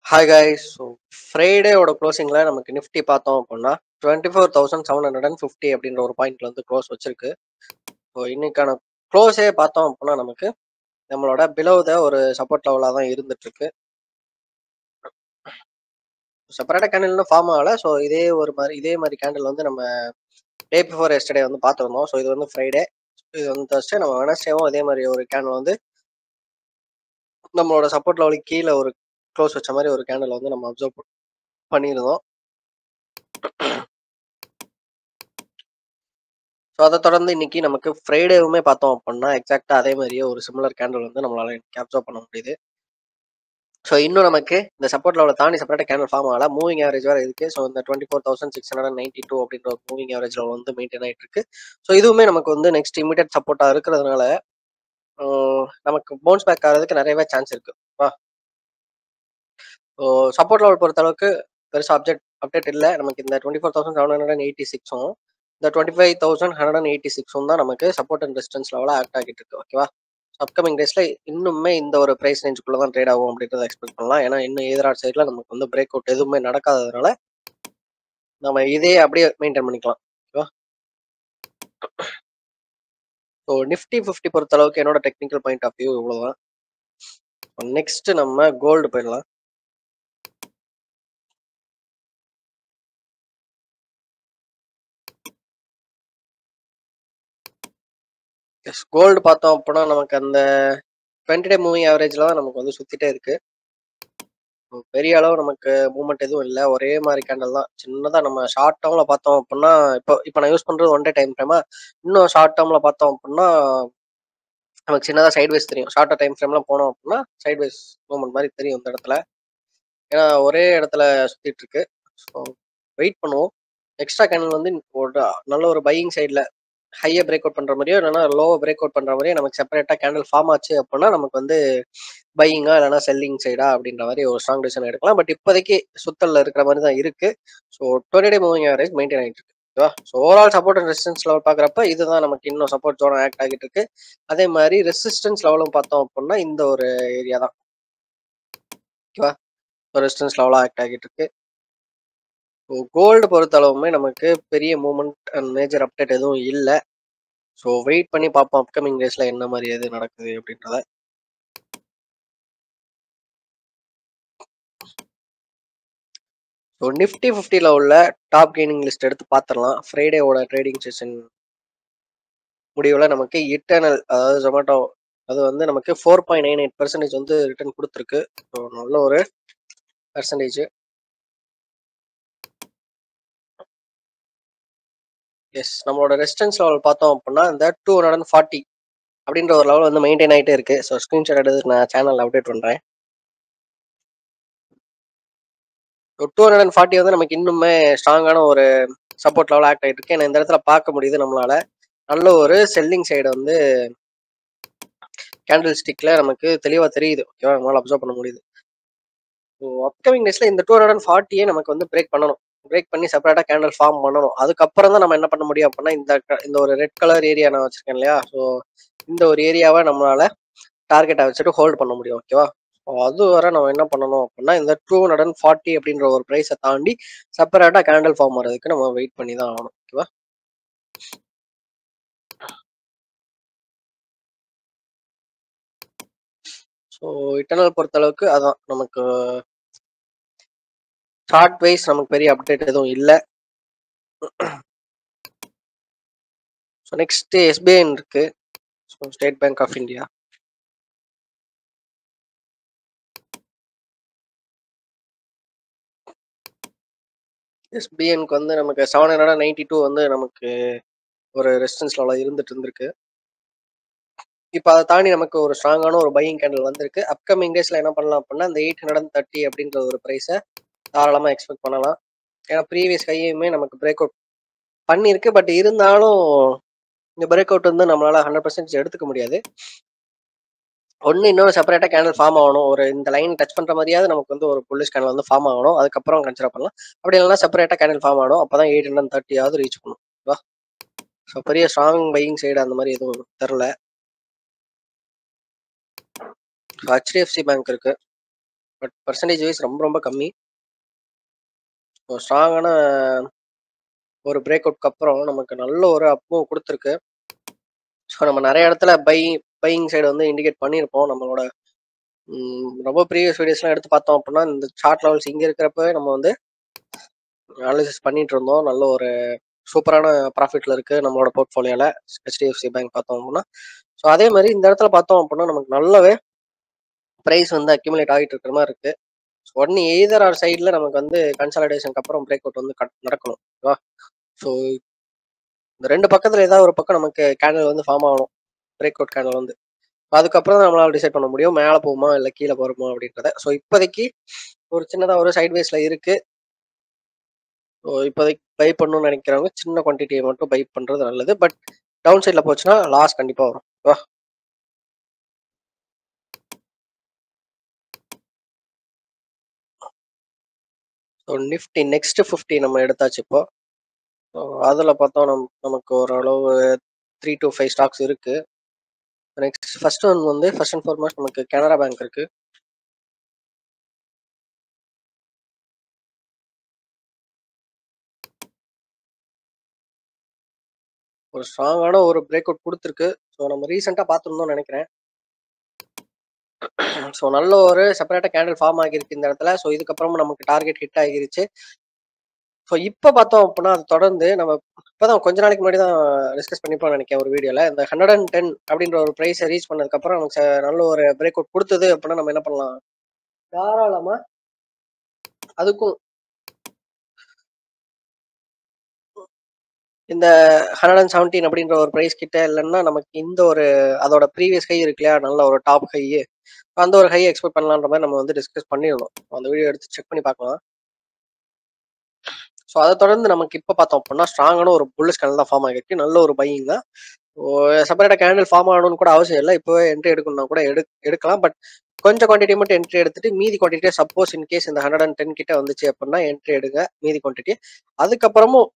Hi guys. So ஃப்ரைடேவோட க்ளோசிங்கில் நமக்கு Nifty பார்த்தோம் அப்படின்னா 24,750 அப்படின்ற ஒரு பாயிண்ட்ல வந்து க்ளோஸ் வச்சிருக்கு. ஸோ இன்னைக்கான க்ளோஸே பார்த்தோம் அப்படின்னா நமக்கு நம்மளோட பிலோத ஒரு சப்போர்ட் லெவலாக தான் இருந்துட்டு இருக்கு. செப்பரேட்டாக கேண்டில் இன்னும் ஃபார்ம் ஆகலை. ஸோ இதே மாதிரி கேண்டில் வந்து நம்ம டே பிஃபோர் எஸ்டர்டே வந்து பார்த்துருந்தோம். ஸோ இது வந்து ஃப்ரைடே, இது வந்து Thursday. நம்ம வெனஸ்டேவும் அதே மாதிரி ஒரு கேண்டில் வந்து நம்மளோட சப்போர்ட் லெவலுக்கு கீழே ஒரு க்ளோஸ் வச்ச மாதிரி ஒரு கேண்டில் வந்து நம்ம அப்சர்வ் பண்ணியிருந்தோம். ஸோ அதை தொடர்ந்து இன்னைக்கு நமக்கு ஃப்ரைடேவுமே பார்த்தோம் அப்படின்னா எக்ஸாக்டாக அதே மாதிரியே ஒரு சிமிலர் கேண்டில் வந்து நம்மளால கேப்சர் பண்ண முடியுது. ஸோ இன்னும் நமக்கு இந்த சப்போர்ட் லெவலை தாண்டி செப்பரேட்டாக கேண்டில் ஃபார்ம் ஆகல. மூவிங் ஆவரேஜ் வேறு இருக்கு. ஸோ இந்த 24,692 அப்படின்ற ஒரு மூவிங் ஆவரேஜ் லெவல் வந்து மெயின்டைன் ஆகிட்டு இருக்கு. ஸோ இதுவுமே நமக்கு வந்து நெக்ஸ்ட் இமீடியட் சப்போர்ட்டாக இருக்கிறதுனால நமக்கு பவுன்ஸ் பேக் ஆகிறதுக்கு நிறையவே சான்ஸ் இருக்கு. ஸோ சப்போர்ட் லெவல் பொறுத்த அளவுக்கு பெருசாக அப்டேட் இல்லை. நமக்கு இந்த 24,786 இந்த 25,186 தான் நமக்கு சப்போர்ட் அண்ட் ரெசிஸ்டன்ஸ் லெவலாக ஆக்ட் ஆகிட்டு இருக்கு. ஓகேவா? அப்கமிங் டேஸ்ல இன்னுமே இந்த ஒரு பிரைஸ் ரேஞ்சுக்குள்ள தான் ட்ரேட் ஆகும் அப்படின்றத எக்ஸ்பெக்ட் பண்ணலாம். ஏன்னா இன்னும் எதிராட் சைட்ல நமக்கு வந்து பிரேக் அவுட் எதுவுமே நடக்காததுனால நம்ம இதே அப்படியே மெயின்டைன் பண்ணிக்கலாம். ஓகேவா? ஸோ நிஃப்டி 50 பொறுத்த அளவுக்கு என்னோட டெக்னிக்கல் பாயிண்ட் ஆஃப் வியூ இவ்வளவுதான். நெக்ஸ்ட் நம்ம கோல்டு போயிடலாம். கோல்டு பார்த்தோம் அப்படின்னா நமக்கு அந்த 20 டே மூவிங் ஆவரேஜ்ல தான் நமக்கு வந்து சுத்திட்டே இருக்கு. பெரிய அளவு நமக்கு மூவ்மெண்ட் எதுவும் இல்லை. ஒரே மாதிரி கேண்டல் தான். சின்னதா நம்ம ஷார்ட் டேர்ம்ல பார்த்தோம் அப்படின்னா இப்போ நான் யூஸ் பண்றது ஒன் டே டைம் ஃப்ரேமா. இன்னும் ஷார்ட் டேர்ம்ல பார்த்தோம் அப்படின்னா நமக்கு சின்னதா சைட்வேஸ் தெரியும். ஷார்ட்டர் டைம் ஃப்ரேம்ல போனோம் அப்படின்னா சைட்வேஸ் மூவ்மெண்ட் மாதிரி தெரியும் இந்த இடத்துல. ஏன்னா ஒரே இடத்துல சுத்திட்டு இருக்கு. ஸோ வெயிட் பண்ணுவோம். எக்ஸ்ட்ரா கேண்டில் வந்து ஒரு நல்ல ஒரு பையிங் சைட்ல ஹையை பிரேக் அவுட் பண்ற மாதிரியோ இல்லைன்னா லோவை பிரேக் அவுட் பண்ற மாதிரியோ நமக்கு செப்பரேட்டா கேண்டில் ஃபார்ம் ஆச்சு அப்படின்னா நமக்கு வந்து பையிங்கா இல்லைன்னா செல்லிங் சைடா அப்படின்ற மாதிரி ஒரு ஸ்ட்ராங் டிசிஷன் எடுக்கலாம். பட் இப்போதைக்கு சுத்தல்ல இருக்கிற மாதிரி தான் இருக்கு. ஸோ 20 டே மூவிங் ஆவரேஜ் மெயின்டைன் ஆகிட்டு இருக்கு. ஓகேவா? So overall support and resistance level பார்க்குறப்ப இதுதான் நமக்கு இன்னும் சப்போர்ட் ஜோன் ஆக்ட் ஆகிட்டு இருக்கு. அதே மாதிரி ரெசிஸ்டன்ஸ் லெவலும் பார்த்தோம் அப்படின்னா இந்த ஒரு ஏரியா தான். ஓகேவா? ரெசிஸ்டன்ஸ் லெவலாக ஆக்ட் ஆகிட்டு இருக்கு. ஸோ கோல்டு பொறுத்தளவுமே நமக்கு பெரிய மூவ்மெண்ட் அண்ட் மேஜர் அப்டேட் எதுவும் இல்லை. ஸோ வெயிட் பண்ணி பார்ப்போம் அப்கமிங் டேஸ்ல என்ன மாதிரி எது நடக்குது அப்படின்றத. ஸோ நிஃப்டி 50ல உள்ள டாப் கெய்னிங் லிஸ்ட் எடுத்து பார்த்துடலாம். ஃப்ரைடேவோட ட்ரேடிங் செஷன் முடிவில் நமக்கு இட்டர்னல், அதாவது ஜொமேட்டோ, அது வந்து நமக்கு 4.98% வந்து ரிட்டர்ன் கொடுத்துருக்கு. ஸோ நல்ல ஒரு பர்சன்டேஜ். எஸ், நம்மளோட ரெசிஸ்டன்ஸ் லெவல் பார்த்தோம் அப்படின்னா இந்த 240 அப்படின்ற ஒரு லெவல் வந்து மெயின்டைன் ஆகிட்டே இருக்கு. ஸோ ஸ்க்ரீன்ஷாட் எடுத்து நான் சேனலில் அப்டேட் பண்ணுறேன். 240 வந்து நமக்கு இன்னுமே ஸ்ட்ராங்கான ஒரு சப்போர்ட் லெவல் ஆக்ட் ஆகிட்டு இருக்கு. ஏன்னா இந்த இடத்துல பார்க்க முடியுது நம்மளால நல்ல ஒரு செல்லிங் சைடு வந்து கேண்டில் ஸ்டிக்ல நமக்கு தெளிவாக தெரியுது. ஓகேவா? நம்மளால அப்சர்வ் பண்ண முடியுது. ஸோ அப்கமிங் டேஸ்ல இந்த 240 நமக்கு வந்து பிரேக் பண்ணணும். பிரேக் பண்ணி செப்பரேட்டாக கேண்டில் ஃபார்ம் பண்ணணும். அதுக்கப்புறம் தான் நம்ம என்ன பண்ண முடியும் அப்படின்னா இந்த ஒரு ரெட் கலர் ஏரியா நான் வச்சிருக்கேன் இல்லையா? ஸோ இந்த ஒரு ஏரியாவை நம்மளால டார்கெட்டை வச்சுட்டு ஹோல்ட் பண்ண முடியும். ஓகேவா? அது வரை நம்ம என்ன பண்ணணும் அப்படின்னா இந்த 240 அப்படின்ற ஒரு ப்ரைஸை தாண்டி செப்பரேட்டா கேண்டில் ஃபார்ம் வர்றதுக்கு நம்ம வெயிட் பண்ணி தான் ஆகணும். ஓகேவா? ஸோ இட்டர்னல் பொறுத்த அளவுக்கு அதான் நமக்கு சார்ட் வைஸ் நமக்கு பெரிய அப்டேட் எதுவும் இல்லை. ஸோ நெக்ஸ்ட் எஸ்பிஐ இருக்கு. So State Bank of India. எஸ்பிஎனுக்கு வந்து நமக்கு 792 வந்து நமக்கு ஒரு ரெசிஸ்டன்ஸ் லெவலில் இருந்துட்டு இருந்திருக்கு. இப்போ அதை தாண்டி நமக்கு ஒரு ஸ்ட்ராங்கான ஒரு பையிங் கேண்டில் வந்திருக்கு. அப்கமிங் டேஸ்ல என்ன பண்ணலாம் அப்படின்னா இந்த 830 அப்படின்ற ஒரு ப்ரைஸை தாராளமாக எக்ஸ்பெக்ட் பண்ணலாம். ஏன்னா ப்ரீவியஸ் ஹையுமே நமக்கு பிரேக் அவுட் பண்ணியிருக்கு. பட் இருந்தாலும் இந்த பிரேக் அவுட் வந்து நம்மளால 100% எடுத்துக்க முடியாது. இன்னொரு செப்பரேட்டாக கேண்டில் ஃபார்ம் ஆகணும். ஒரு இந்த லைன் டச் பண்ணுற மாதிரியாவது நமக்கு வந்து ஒரு புல்லிஷ் கேண்டில் வந்து ஃபார்ம் ஆகணும். அதுக்கப்புறம் கன்சிடர் பண்ணலாம். அப்படி இல்லைன்னா செப்பரேட்டாக கேண்டில் ஃபார்ம் ஆகணும். அப்போ தான் 830 ரீச் பண்ணும். ஓகேவா? ஸோ பெரிய ஸ்ட்ராங் பையிங் சைடு அந்த மாதிரி எதுவும் தெரில. ஹெச்டிஎஃப்சி பேங்க் இருக்கு. பட் பெர்சன்டேஜ் வைஸ் ரொம்ப கம்மி. ஸ்ட்ராங்கான ஒரு பிரேக் அவுட்க்கு அப்புறம் நமக்கு நல்ல ஒரு அப் மூவ் கொடுத்துருக்கு. ஸோ நம்ம நிறைய இடத்துல பையிங் சைடு வந்து இண்டிகேட் பண்ணியிருப்போம். நம்மளோட ரொம்ப ப்ரீவியஸ் வீடியோஸ்லாம் எடுத்து பார்த்தோம் அப்படின்னா, இந்த சார்ட் லெவல்ஸ் இங்கே இருக்கிறப்ப நம்ம வந்து அனாலிசிஸ் பண்ணிட்டு இருந்தோம். நல்ல ஒரு சூப்பரான ப்ராஃபிட்ல இருக்கு நம்மளோட போர்ட்ஃபோலியோல HDFC பேங்க் பார்த்தோம் அப்படின்னா. ஸோ அதே மாதிரி இந்த இடத்துல பார்த்தோம் அப்படின்னா நமக்கு நல்லாவே ப்ரைஸ் வந்து அக்யூமுலேட் ஆகிட்டு இருக்கிற மாதிரி இருக்கு. ஒன்னு எய்தர் ஆர் சைடில் நமக்கு வந்து கன்சாலிடேஷனுக்கு அப்புறம் பிரேக் அவுட் வந்து நடக்கணும். ஓகேவா? ஸோ இந்த ரெண்டு பக்கத்துல ஏதாவது ஒரு பக்கம் நமக்கு கேண்டில் வந்து ஃபார்ம் ஆகணும், பிரேக் அவுட் கேண்டில் வந்து. அதுக்கப்புறம் தான் நம்மளால டிசைட் பண்ண முடியும் மேலே போகுமா இல்லை கீழே போகிறோமா அப்படின்றத. ஸோ இப்போதைக்கு ஒரு சின்னதாக ஒரு சைட்வேஸ்ல இருக்கு. ஸோ இப்போதைக்கு பை பண்ணணும்னு நினைக்கிறவங்க சின்ன குவான்டிட்டியை மட்டும் பை பண்றது நல்லது. பட் டவுன் சைட்ல போச்சுன்னா லாஸ் கண்டிப்பா வரும். ஓகேவா? ஸோ நிஃப்டி நெக்ஸ்ட் 50 நம்ம எடுத்தாச்சு இப்போ. அதில் பார்த்தோம் நமக்கு ஓரளவு 3 to 5 ஸ்டாக்ஸ் இருக்கு. நெக்ஸ்ட் ஃபர்ஸ்ட் ஒன் வந்து ஃபர்ஸ்ட் அண்ட் ஃபார்மோஸ்ட் நமக்கு கனரா பேங்க் இருக்கு. ஒரு ஸ்ட்ராங்கான ஒரு பிரேக் அவுட் கொடுத்துருக்கு. ஸோ நம்ம ரீசெண்டாக பார்த்துருந்தோம்னு நினைக்கிறேன். ஸோ நல்ல ஒரு செப்பரேட்டாக கேண்டில் ஃபார்ம் ஆகியிருக்கு இந்த இடத்துல. ஸோ இதுக்கப்புறமும் நமக்கு டார்கெட் ஹிட் ஆகிருச்சு. ஸோ இப்போ பார்த்தோம் அப்படின்னா அது தொடர்ந்து நம்ம இப்போதான் கொஞ்ச நாளைக்கு முன்னாடி தான் டிஸ்கஸ் பண்ணிப்போம் நினைக்கிறேன் ஒரு வீடியோவில். இந்த 110 அப்படின்ற ஒரு ப்ரைஸை ரீச் பண்ணதுக்கப்புறம் நமக்கு நல்ல ஒரு பிரேக் அவுட் கொடுத்தது அப்படின்னா நம்ம என்ன பண்ணலாம், தாராளமாக அதுக்கும் இந்த 117 அப்படின்ற ஒரு ப்ரைஸ் கிட்ட இல்லைன்னா நமக்கு இந்த ஒரு அதோட ப்ரீவியஸ் ஹை இருக்கு இல்லையா, நல்ல ஒரு டாப் ஹை, அந்த ஒரு ஹை எக்ஸ்பெக்ட் பண்ணலான்ற மாதிரி நம்ம வந்து டிஸ்கஸ் பண்ணியிருந்தோம். அந்த வீடியோ எடுத்து செக் பண்ணி பார்க்கலாம். ஸோ அதை தொடர்ந்து நமக்கு இப்போ பார்த்தோம் அப்படின்னா ஸ்ட்ராங்கான ஒரு புல்லிஷ் கேண்டில் தான் ஃபார்ம் ஆகிருக்கு. நல்ல ஒரு பையிங் தான். செப்பரேட்டாக கேண்டில் ஃபார்ம் ஆகணும்னு கூட அவசியம் இல்லை. இப்போவே என்ட்ரி எடுக்கணும்னா கூட எடுக்கலாம். பட் கொஞ்சம் குவான்டிட்டி மட்டும் என்ட்ரி எடுத்துட்டு மீதி குவான்டிட்டியை சப்போஸ் இன்கேஸ் இந்த 110 கிட்ட வந்துச்சு அப்படின்னா என்ட்ரி எடுங்க மீதி குவான்டிட்டி. அதுக்கப்புறமும்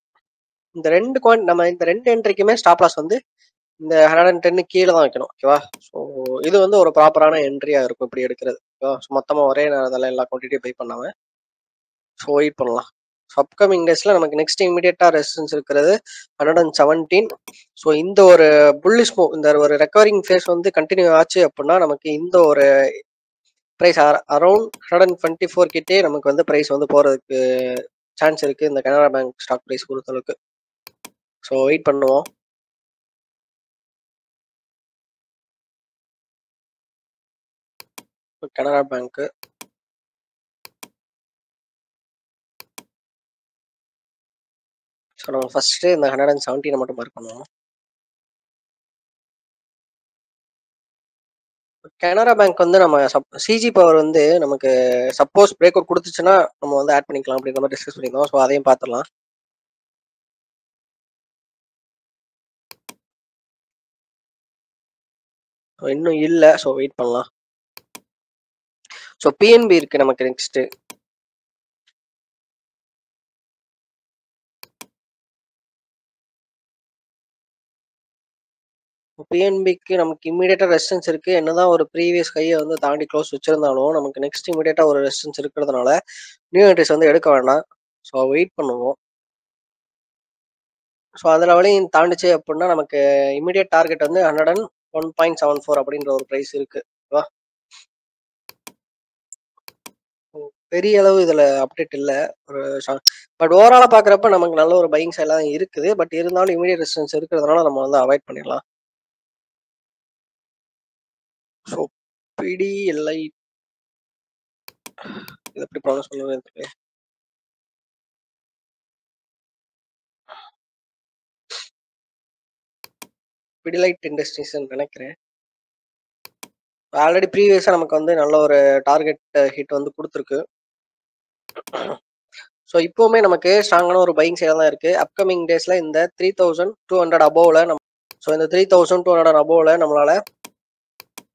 இந்த நம்ம இந்த ரெண்டு என்ட்ரிக்குமே ஸ்டாப் லாஸ் வந்து இந்த 110 கீழே தான் வைக்கணும். ஓகேவா? ஸோ இது வந்து ஒரு ப்ராப்பரான என்ட்ரியா இருக்கும் இப்படி எடுக்கிறது. ஓகேவா? மொத்தமா ஒரே நேரத்தில் எல்லா குவான்டிட்டியும் பை பண்ணாம ஸோ வெயிட் பண்ணலாம். அப்கமிங் டேஸ்ல நமக்கு நெக்ஸ்ட் இமீடியட்டா ரெசிஸ்டன்ஸ் இருக்கிறது 117. ஸோ இந்த ஒரு புல்லிஷ் மூவ், இந்த ஒரு ரெக்கவரிங் ஃபேஸ் வந்து கண்டினியூ ஆச்சு அப்படின்னா நமக்கு இந்த ஒரு ப்ரைஸ் அரௌண்ட் 124 கிட்டே நமக்கு வந்து ப்ரைஸ் வந்து போறதுக்கு சான்ஸ் இருக்கு இந்த கனரா பேங்க் ஸ்டாக் ப்ரைஸ் பொறுத்தளவுக்கு. ஸோ வெயிட் பண்ணுவோம். கனரா பேங்க் ஸோ நம்ம ஃபர்ஸ்ட் இந்த 117 மட்டும் மார்க் பண்ணுவோம். கனரா பேங்க் வந்து நம்ம சிஜி பவர் வந்து நமக்கு சப்போஸ் பிரேக் அவுட் கொடுத்துச்சுன்னா நம்ம வந்து ஆட் பண்ணிக்கலாம் அப்படின்ற மாதிரி டிஸ்கஸ் பண்ணியிருந்தோம். ஸோ அதையும் பார்த்துடலாம். இன்னும் இல்லை. ஸோ வெயிட் பண்ணலாம். ஸோ பிஎன்பி இருக்கு நமக்கு நெக்ஸ்ட். பிஎன்பிக்கு நமக்கு இமீடியட்டா ரெசிஸ்டன்ஸ் இருக்கு. என்னதான் ஒரு ப்ரீவியஸ் கையை வந்து தாண்டி க்ளோஸ் வச்சிருந்தாலும் நமக்கு நெக்ஸ்ட் இமீடியட்டா ஒரு ரெசிஸ்டன்ஸ் இருக்கிறதுனால நியூ என்ட்ரிஸ் வந்து எடுக்க வேண்டாம். ஸோ வெயிட் பண்ணுவோம். ஸோ அதில் வழியும் தாண்டிச்சு அப்படின்னா நமக்கு இமீடியட் டார்கெட் வந்து 101.74 அப்படின்ற ஒரு ப்ரைஸ் இருக்கு. பெரிய அளவு இதுல அப்டேட் இல்லை. ஒரு பட் ஓவராலா பாக்குறப்ப நமக்கு நல்ல ஒரு பையிங் சைட் தான் இருக்குது. பட் இருந்தாலும் இமீடியட் ரெசிஸ்டன்ஸ் இருக்கிறதுனால நம்ம வந்து அவாய்ட் பண்ணிடலாம். ஸோ பிடி எல்ஐ இது எப்படி ப்ராசஸ் பண்ணுறது, பிடிலைட் இண்டஸ்ட்ரீஸ் நினைக்கிறேன். ஆல்ரெடி ப்ரீவியஸா நமக்கு வந்து நல்ல ஒரு டார்கெட் ஹிட் வந்து கொடுத்துருக்கு. ஸோ இப்போவுமே நமக்கு ஸ்ட்ராங்கான ஒரு பையிங் சைடாக தான் இருக்குது. அப்கமிங் டேஸில் இந்த 3200 அபோவில் ஸோ இந்த 3200 அபோவில் நம்மளால்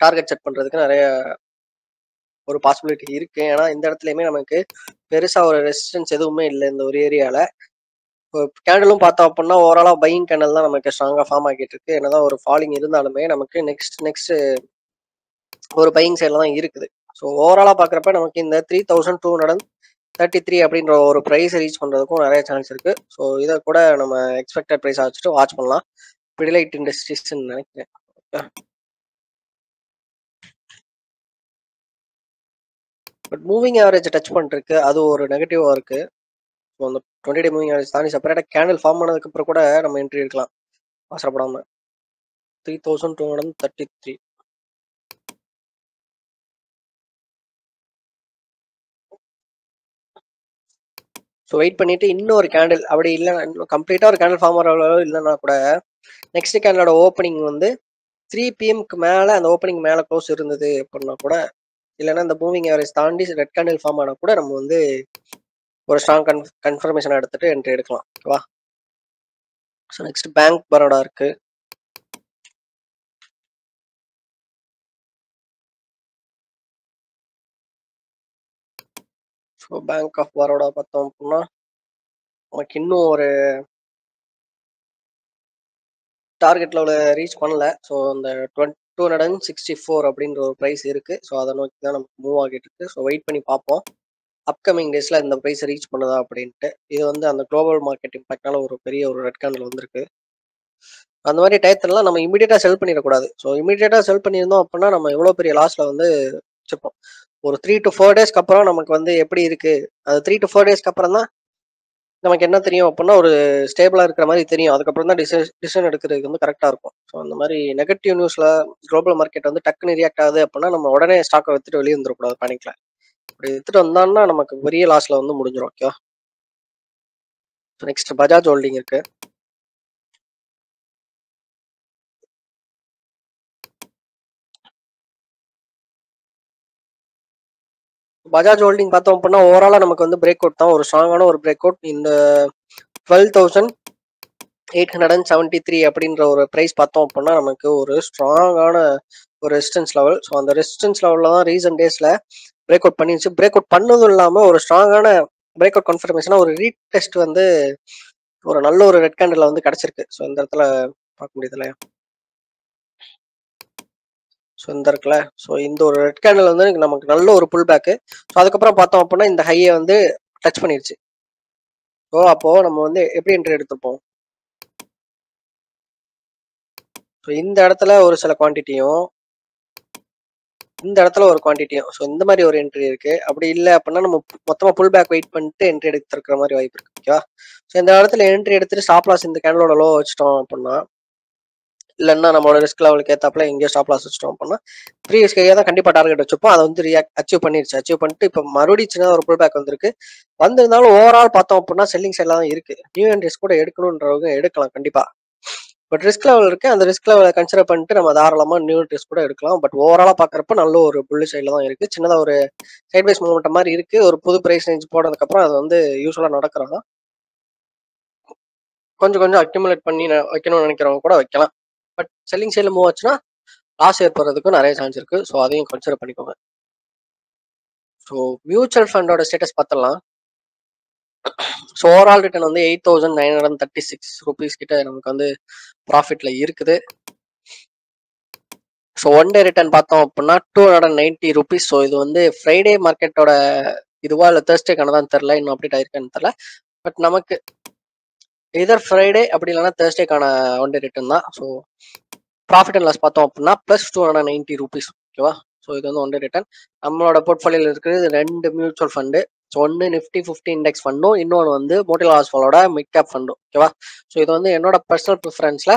டார்கெட் செட் பண்ணுறதுக்கு நிறைய ஒரு பாசிபிலிட்டி இருக்குது. ஏன்னா இந்த இடத்துலையுமே நமக்கு பெருசாக ஒரு ரெசிஸ்டன்ஸ் எதுவுமே இல்லை இந்த ஒரு ஏரியாவில். இப்போ கேண்டலும் பார்த்தோம் அப்படின்னா ஓவராலாக பையிங் கேண்டல் தான் நமக்கு ஸ்ட்ராங்காக ஃபார்ம் ஆகிட்டு இருக்கு. என்னதான் ஒரு ஃபாலிங் இருந்தாலுமே நமக்கு நெக்ஸ்ட் ஒரு பையிங் சைடில் தான் இருக்குது. ஸோ ஸோ ஓவராலா பார்க்குறப்ப நமக்கு இந்த 3233 அப்படின்ற ஒரு ப்ரைஸ் ரீச் பண்றதுக்கும் நிறைய சான்ஸ் இருக்கு. ஸோ இதை கூட நம்ம எக்ஸ்பெக்டட் ப்ரைஸா வச்சுட்டு வாட்ச் பண்ணலாம். பிடிலைட் இண்டஸ்ட்ரீஸ்ன்னு நினைக்கிறேன். பட் மூவிங் ஆவரேஜ் டச் பண்ணிருக்கு, அது ஒரு நெகட்டிவா இருக்கு. ஸோ அந்த 20 டே மூவிங் ஆவரேஜ் தாண்டி செப்பரேட்டா கேண்டில் ஃபார்ம் பண்ணதுக்கு அப்புறம் கூட நம்ம என்ட்ரி எடுக்கலாம் அவசரப்படாம. 3233. ஸோ வெயிட் பண்ணிட்டு இன்னொரு கேண்டில் அப்படி இல்லைன்னா கம்ப்ளீட்டா ஒரு கேண்டில் ஃபார்ம் ஆகிற இல்லைன்னா கூட நெக்ஸ்ட் கேண்டலோட ஓப்பனிங் வந்து 3 PM மேல அந்த ஓப்பனிங் மேல க்ளோஸ் இருந்தது அப்படின்னா கூட, இல்லைன்னா இந்த மூவிங் ஆவரேஜ் தாண்டி ரெட் கேண்டில் ஃபார்ம் ஆனா கூட நம்ம வந்து ஒரு ஸ்ட்ராங் கன்ஃபர்மேஷன் எடுத்துட்டு என்ட்ரி எடுக்கலாம். ஓகேவா? ஸோ நெக்ஸ்ட் பேங்க் பரோடா இருக்கு. ஸோ பேங்க் ஆஃப் பரோடா பார்த்தோம் அப்படின்னா நமக்கு இன்னும் ஒரு டார்கெட் லெவலில் ரீச் பண்ணல. ஸோ அந்த 264 அப்படின்ற ஒரு ப்ரைஸ் இருக்கு. ஸோ அதை நோக்கி தான் நமக்கு மூவ் ஆகிட்டு இருக்கு. ஸோ வெயிட் பண்ணி பார்ப்போம் அப்கமிங் டேஸ்ல இந்த ப்ரைஸ் ரீச் பண்ணுதா அப்படின்ட்டு. இது வந்து அந்த குளோபல் மார்க்கெட் இம்பாக்ட்னால ஒரு பெரிய ஒரு ரெட் கேண்டில் வந்திருக்கு. அந்த மாதிரி டயத்துலலாம் நம்ம இமீடியட்டா செல் பண்ணிடக்கூடாது. ஸோ இமீடியட்டா செல் பண்ணியிருந்தோம் அப்படின்னா நம்ம எவ்வளோ பெரிய லாஸ்ல வந்து வச்சுப்போம். ஒரு 3 to 4 டேஸ்க்கு அப்புறம் நமக்கு வந்து எப்படி இருக்கு, அது 3 to 4 டேஸ்க்கு அப்புறம் தான் நமக்கு என்ன தெரியும் அப்படின்னா ஒரு ஸ்டேபிளா இருக்கிற மாதிரி தெரியும். அதுக்கப்புறம் தான் டிசிஷன் எடுக்கிறதுக்கு வந்து கரெக்டா இருக்கும். ஸோ அந்த மாதிரி நெகட்டிவ் நியூஸ்ல குளோபல் மார்க்கெட் வந்து டக்குன்னு ரியாக்ட் ஆகுது அப்படின்னா நம்ம உடனே ஸ்டாக்கை வித்துட்டு வெளியே வந்துடக்கூடாது பேனிக்ல. அப்படி வித்துட்டு வந்தோம்னா நமக்கு பெரிய லாஸ்ல வந்து முடிஞ்சிடும். ஓகேவா? நெக்ஸ்ட் பஜாஜ் ஹோல்டிங் இருக்கு. பஜாஜ் ஹோல்டிங் பார்த்தோம் அப்படின்னா ஓவராலா நமக்கு வந்து பிரேக் அவுட் தான், ஒரு ஸ்ட்ராங்கான ஒரு பிரேக் அவுட். இந்த 12,873 அப்படின்ற ஒரு ப்ரைஸ் பார்த்தோம் அப்படின்னா நமக்கு ஒரு ஸ்ட்ராங்கான ஒரு ரெசிஸ்டன்ஸ் லெவல். ஸோ அந்த ரெசிஸ்டன்ஸ் லெவலில் தான் ரீசன்ட் டேஸ்ல பிரேக் அவுட் பண்ணிருச்சு. பிரேக் அவுட் பண்ணதும் இல்லாமல் ஒரு ஸ்ட்ராங்கான பிரேக் அவுட் கன்ஃபர்மேஷனா ஒரு ரீடெஸ்ட் வந்து ஒரு நல்ல ஒரு ரெட் கேண்டில் வந்து கிடைச்சிருக்கு. ஸோ இந்த இடத்துல பார்க்க முடியுது இல்லையா? ஸோ இந்த இருக்குல்ல, ஸோ இந்த ஒரு ரெட் கேண்டில் வந்து நமக்கு நல்ல ஒரு புல் பேக்கு. ஸோ அதுக்கப்புறம் பார்த்தோம் அப்படின்னா இந்த ஹையை வந்து டச் பண்ணிருச்சு. ஸோ அப்போ நம்ம வந்து எப்படி என்ட்ரி எடுத்துப்போம்? ஸோ இந்த இடத்துல ஒரு சில குவான்டிட்டியும் இந்த இடத்துல ஒரு குவான்டிட்டியும், ஸோ இந்த மாதிரி ஒரு என்ட்ரி இருக்கு. அப்படி இல்லை அப்படின்னா நம்ம மொத்தமா புல் பேக் வெயிட் பண்ணிட்டு என்ட்ரி எடுத்துருக்கிற மாதிரி வாய்ப்பு இருக்கு. ஓகேவா? ஸோ இந்த இடத்துல என்ட்ரி எடுத்துட்டு ஸ்டாப் லாஸ் இந்த கேண்டலோட லோ வச்சிட்டோம் அப்படின்னா, இல்லைன்னா நம்மளோட ரிஸ்க் லெவலுக்கு ஏத்தாப்புல எங்கேயோ ஸ்டாப் லாஸ் வச்சிட்டோம் அப்படின்னா ப்ரீவியஸ் கையாக தான் கண்டிப்பா டார்கெட் வச்சுப்போம். அதை வந்து அச்சீவ் பண்ணிருச்சு. அச்சீவ் பண்ணிட்டு இப்போ மறுபடியும் சின்னதாக ஒரு புல் பேக் வந்திருக்கு. வந்திருந்தாலும் ஓவரால் பார்த்தோம் அப்படின்னா செல்லிங் சைட்ல தான் இருக்கு. நியூ என்ட்ரிஸ் கூட எடுக்கணுன்றவங்க எடுக்கலாம் கண்டிப்பா. பட் ரிஸ்க் லெவல் இருக்கு. அந்த ரிஸ்க் லெவலை கன்சிடர் பண்ணிட்டு நம்ம தாராளமா நியூ என்ட்ரிஸ் கூட எடுக்கலாம். பட் ஓவராலா பாக்குறப்ப நல்ல ஒரு புல்லி சைட்ல தான் இருக்கு. சின்னதா ஒரு சைட் வைஸ் மூவ்மெண்ட் மாதிரி இருக்கு. ஒரு புது பிரைஸ் ரேஞ்ச் போனதுக்கு அப்புறம் அது வந்து யூஸ்வலா நடக்கிறதா. கொஞ்சம் கொஞ்சம் அக்யூமுலேட் பண்ணி வைக்கணும்னு நினைக்கிறவங்க கூட வைக்கலாம். பட் செல்லிங் சைட்ல மூவ் ஆச்சுன்னா லாஸ் ஏற்படுறதுக்கும் நிறைய சான்ஸ் இருக்கு. ஸோ அதையும் கன்சிடர் பண்ணிக்கோங்க. ஸோ மியூச்சுவல் ஃபண்டோட ஸ்டேட்டஸ் பார்த்தலாம். ஸோ ஓவரால் ரிட்டர்ன் வந்து 8,936 கிட்ட நமக்கு வந்து ப்ராஃபிட்ல இருக்குது. ஸோ ஒன் டே ரிட்டர்ன் பார்த்தோம் அப்படின்னா 290 rupees. ஸோ இது வந்து ஃப்ரைடே மார்க்கெட்டோட இதுவா இல்லை தேர்ஸ்டேக்கான தான் தெரில, இன்னும் அப்டேட் ஆயிருக்கான்னு தெரில. பட் நமக்கு இதர் ஃப்ரைடே அப்படி இல்லைன்னா தேர்ஸ்டேக்கான ஒன் டே ரிட்டர்ன் தான். ஸோ ப்ராஃபிட் அண்ட் லாஸ் பார்த்தோம் அப்படின்னா +290 rupees. ஓகேவா? ஸோ இது வந்து ஒன் டே ரிட்டர்ன். நம்மளோட போர்ட்ஃபோலியோல இருக்கிறது 2 மியூச்சுவல் ஃபண்டு. ஸோ ஒன்று நிஃப்டி 50 இண்டெக்ஸ் ஃபண்டும், இன்னொன்று வந்து மோட்டிலால் ஆஸ்வாலோட மிட் கேப் ஃபண்டும். ஓகேவா? ஸோ இது வந்து என்னோட பர்சனல் ப்ரிஃபரன்ஸ்ல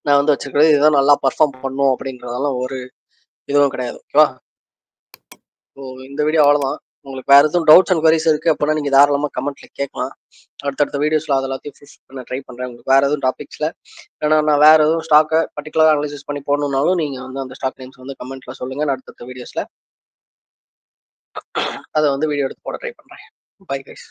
நான் வந்து வச்சிருக்கிறது. இதுதான் நல்லா பர்ஃபார்ம் பண்ணும் அப்படின்றதெல்லாம் ஒரு இதுவும் கிடையாது. ஓகேவா? ஸோ இந்த வீடியோ அவ்வளோதான். உங்களுக்கு வேறு எதுவும் டவுட்ஸ் அண்ட் குவரிஸ் இருக்குது அப்படின்னா நீங்கள் தாராளமாக கமெண்ட்டில் கேட்கலாம். அடுத்தடுத்த வீடியோஸில் அது எல்லாத்தையும் ஃபுல்ஃபில் பண்ண ட்ரை பண்ணுறேன். உங்களுக்கு வேறு எதுவும் டாபிக்ஸில் ஏன்னா நான் வேறு எதுவும் ஸ்டாக்கை பர்டிகுலராக அனலைசிஸ் பண்ணி போடணுன்னாலும் நீங்கள் வந்து அந்த ஸ்டாக் நேம்ஸ் வந்து கமெண்ட்டில் சொல்லுங்கள். நான் அடுத்தடுத்த வீடியோஸில் அதை வந்து வீடியோ எடுத்து போட ட்ரை பண்ணுறேன். Bye guys.